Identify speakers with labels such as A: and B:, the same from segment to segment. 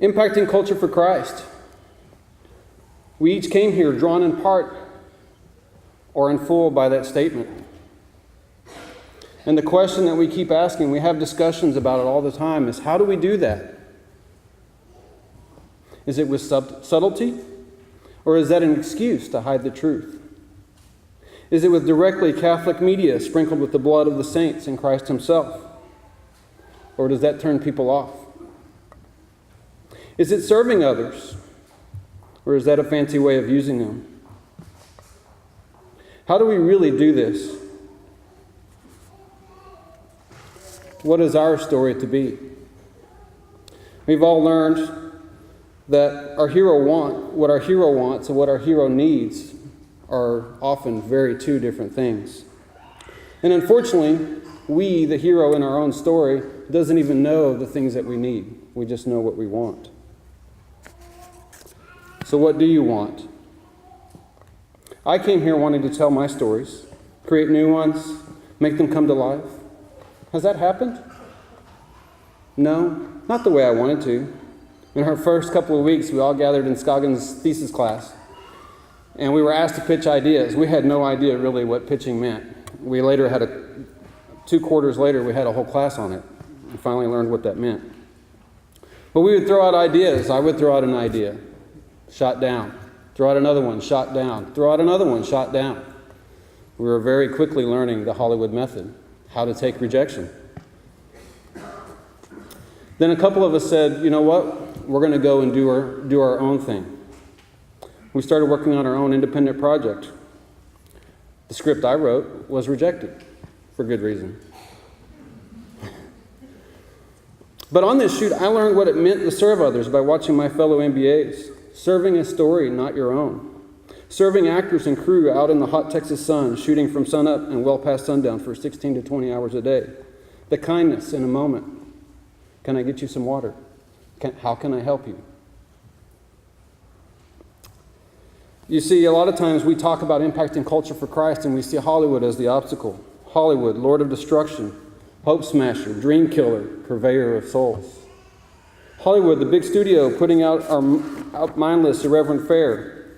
A: Impacting culture for Christ. We each came here drawn in part or in full by that statement. And the question that we keep asking, we have discussions about it all the time, is how do we do that? Is it with subtlety? Or is that an excuse to hide the truth? Is it with directly Catholic media sprinkled with the blood of the saints and Christ himself? Or does that turn people off? Is it serving others? Or is that a fancy way of using them? How do we really do this? What is our story to be? We've all learned that what our hero wants and what our hero needs are often very two different things. And unfortunately, we, the hero in our own story, doesn't even know the things that we need. We just know what we want. So what do you want? I came here wanting to tell my stories, create new ones, make them come to life. Has that happened? No, not the way I wanted to. In our first couple of weeks, we all gathered in Scoggins' thesis class, and we were asked to pitch ideas. We had no idea really what pitching meant. We later had 2 quarters later, we had a whole class on it. We finally learned what that meant. But we would throw out ideas. I would throw out an idea, shot down. Throw out another one, shot down. Throw out another one, shot down. We were very quickly learning the Hollywood method, how to take rejection. Then a couple of us said, you know what? We're going to go and do our own thing. We started working on our own independent project. The script I wrote was rejected, for good reason. But on this shoot, I learned what it meant to serve others by watching my fellow MBAs, serving a story, not your own. Serving actors and crew out in the hot Texas sun, shooting from sunup and well past sundown for 16 to 20 hours a day. The kindness in a moment. Can I get you some water? How can I help you? You see, a lot of times we talk about impacting culture for Christ and we see Hollywood as the obstacle. Hollywood, Lord of Destruction, hope smasher, dream killer, purveyor of souls. Hollywood, the big studio putting out our mindless, irreverent fare.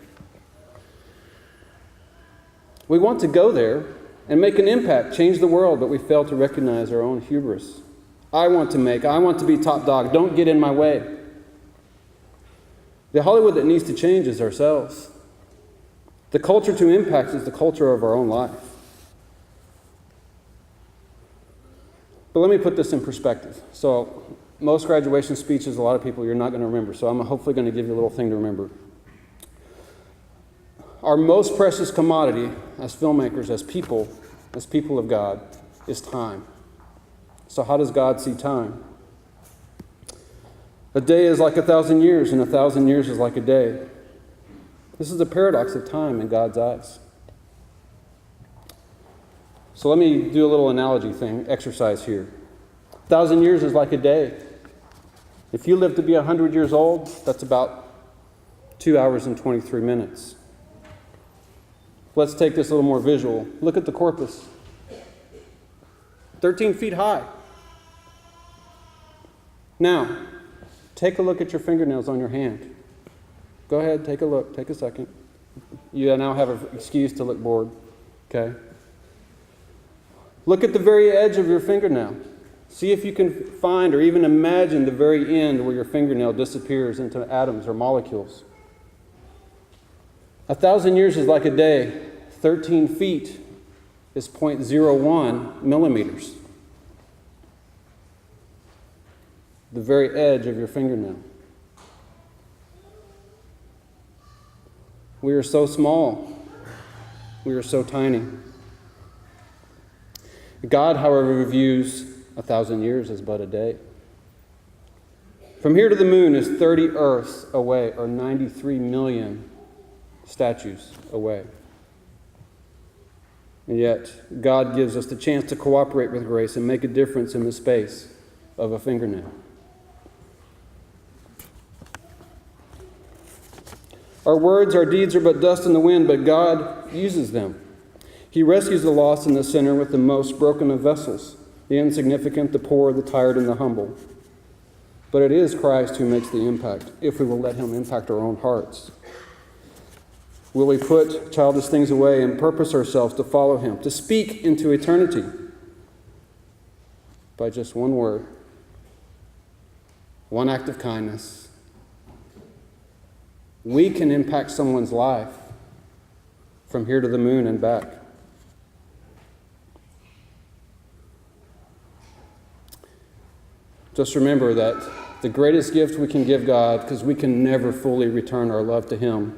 A: We want to go there and make an impact, change the world, but we fail to recognize our own hubris. I want to be top dog. Don't get in my way. The Hollywood that needs to change is ourselves. The culture to impact is the culture of our own life. But let me put this in perspective. So, most graduation speeches, a lot of people you're not going to remember. So I'm hopefully going to give you a little thing to remember. Our most precious commodity as filmmakers, as people of God, is time. So how does God see time? A day is like 1,000 years, and 1,000 years is like a day. This is a paradox of time in God's eyes. So let me do a little analogy exercise here. 1,000 years is like a day. If you live to be 100 years old, that's about 2 hours and 23 minutes. Let's take this a little more visual. Look at the corpus. 13 feet high. Now, take a look at your fingernails on your hand. Go ahead, take a look. Take a second. You now have an excuse to look bored. Okay? Look at the very edge of your fingernail. See if you can find or even imagine the very end where your fingernail disappears into atoms or molecules. 1,000 years is like a day. 13 feet is 0.01 millimeters. The very edge of your fingernail. We are so small. We are so tiny. God, however, views 1,000 years as but a day. From here to the moon is 30 Earths away, or 93 million statues away. And yet, God gives us the chance to cooperate with grace and make a difference in the space of a fingernail. Our words, our deeds are but dust in the wind, but God uses them. He rescues the lost and the sinner with the most broken of vessels, the insignificant, the poor, the tired, and the humble. But it is Christ who makes the impact, if we will let him impact our own hearts. Will we put childish things away and purpose ourselves to follow him, to speak into eternity by just one word, one act of kindness? We can impact someone's life from here to the moon and back. Just remember that the greatest gift we can give God, because we can never fully return our love to him,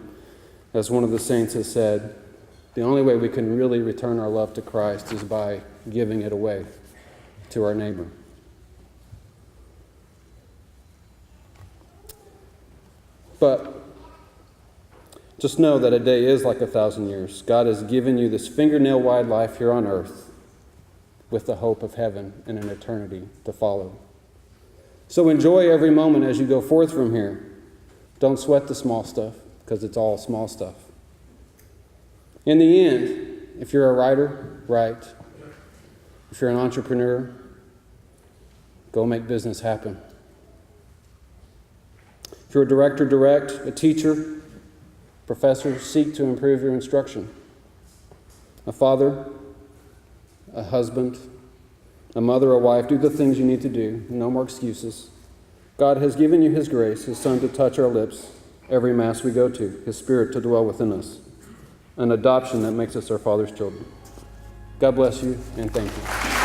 A: as one of the saints has said, the only way we can really return our love to Christ is by giving it away to our neighbor. But just know that a day is like 1,000 years. God has given you this fingernail-wide life here on earth with the hope of heaven and an eternity to follow. So enjoy every moment as you go forth from here. Don't sweat the small stuff, because it's all small stuff. In the end, if you're a writer, write. If you're an entrepreneur, go make business happen. If you're a director, direct. A teacher, professor, seek to improve your instruction. A father, a husband, a mother, a wife, do the things you need to do. No more excuses. God has given you his grace, his Son to touch our lips every Mass we go to, his Spirit to dwell within us, an adoption that makes us our Father's children. God bless you, and thank you.